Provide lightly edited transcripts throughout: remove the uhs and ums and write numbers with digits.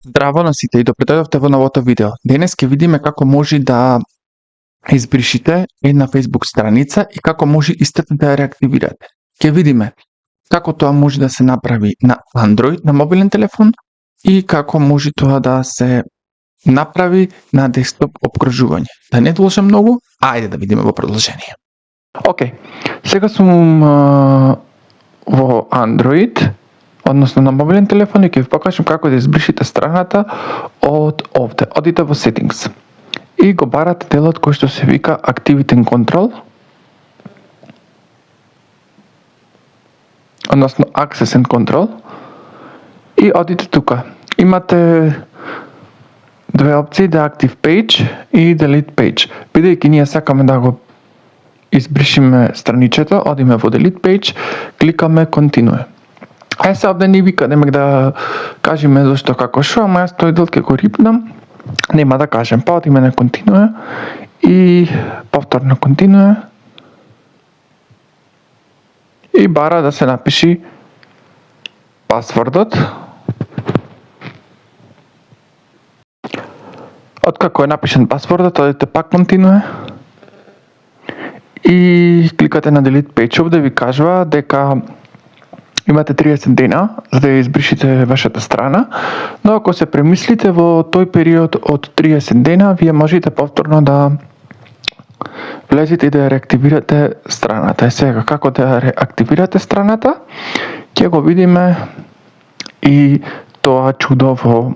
Здраво на сите и добре дојдовте во новото видео. Денес ќе видиме како може да избришите една Facebook страница и како може истата да ја реактивирате. Ќе видиме како тоа може да се направи на Android, на мобилен телефон и како може тоа да се направи на десктоп опкружување. Да не должам многу, ајде да видиме во продолжение. Океј, сега сум во Android, односно на мобилен телефон и ќе ви покажам како да избришите страната од овде. Одите во Settings и го барате делот кој што се вика Activity and Control, односно Access and Control, и одите тука. Имате две опции, да Active Page и Delete Page. Бидејќи ние сакаме да го избришиме страничето, одиме во Delete Page, кликаме Continue. Се овде ни вика, немек да кажеме зашто како шо, ама јас тој дел ќе го рипнам, нема да кажем, па одиме на Continue и повторно Continue и бара да се напиши пасвордот. Откако е напишан пасвордот, одите пак Continue и кликате на Delete Page. Овде ви кажува дека имате 30 дена за да ја избришите вашата страна, но ако се премислите во тој период од 30 дена, вие можете повторно да влезете и да ја реактивирате страната. Сега, како да ја реактивирате страната, ќе го видиме и тоа чудо во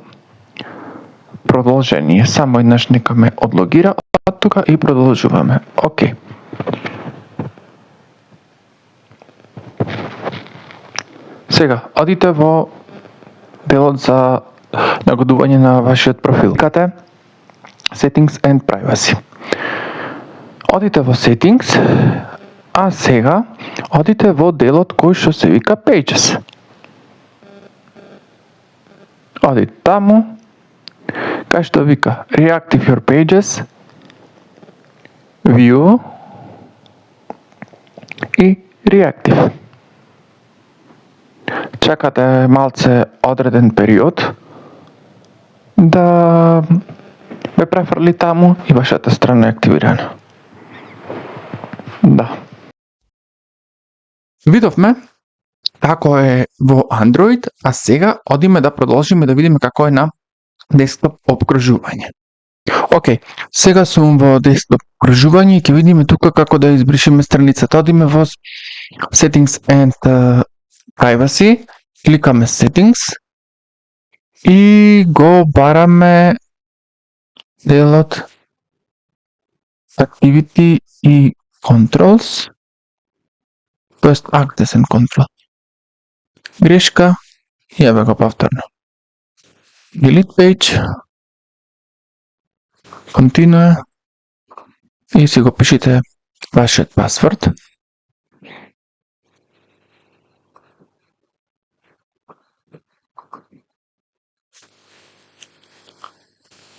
продолжение. Само еднаш нека ме одлогира од тука и продолжуваме. Океј. Сега, одите во делот за нагодување на вашиот профил. Кликате Settings and Privacy. Одите во Settings, а сега одите во делот кој што се вика Pages. Одите таму, кај што вика Reactive your pages, View и Reactive. Чекате малце одреден период да ве префрли таму и вашата страна е активирана. Да. Видовме како е во Android, а сега одиме да продолжиме да видиме како е на десктоп опкружување. Океј, сега сум во десктоп опкружување и ќе видиме тука како да избришиме страницата. Одиме во Settings and Privacy, кликаме Settings и го бараме делот Activity и Controls, тоест Access and Control. Грешка, и еве го повторно. Delete Page, Continue и си го пишите вашиот пасворд.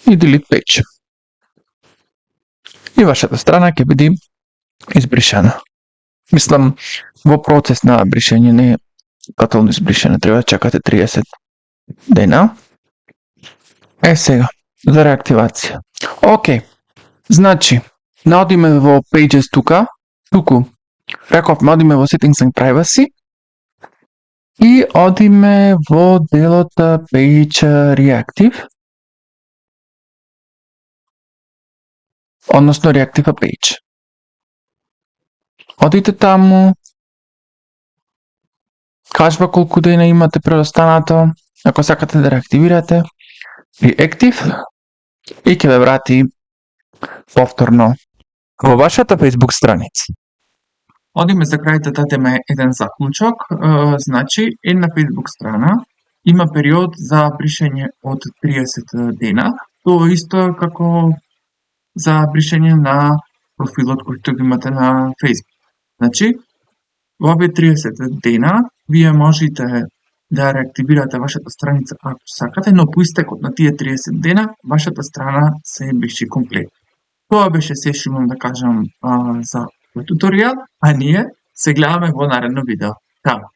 И Delete Page. И вашата страна ќе биде избришена. Мислам, во процес на бришење, не тотално избришена, треба да чекате 30 дена. Сега, за реактивација. Океј, значи, наодиме во Pages туку, рековме, одиме во Settings and Privacy и одиме во делот Page Reactive, односно Reactive a Page. Одите таму, кажува колку дена имате преостанато, ако сакате да реактивирате, Reactive, и ќе ве врати повторно во вашата Facebook страница. Одиме за крај да дадеме еден заклучок, значи една Facebook страна има период за бришење од 30 дена, тоа исто како за бришење на профилот кој што го имате на Facebook. Значи, во овие 30 дена, вие можете да реактивирате вашата страница ако сакате, но по истекот на тие 30 дена, вашата страна се бриши комплет. Тоа беше се што имам да кажам за овој туторијал, а ние се гледаме во наредно видео. Чао!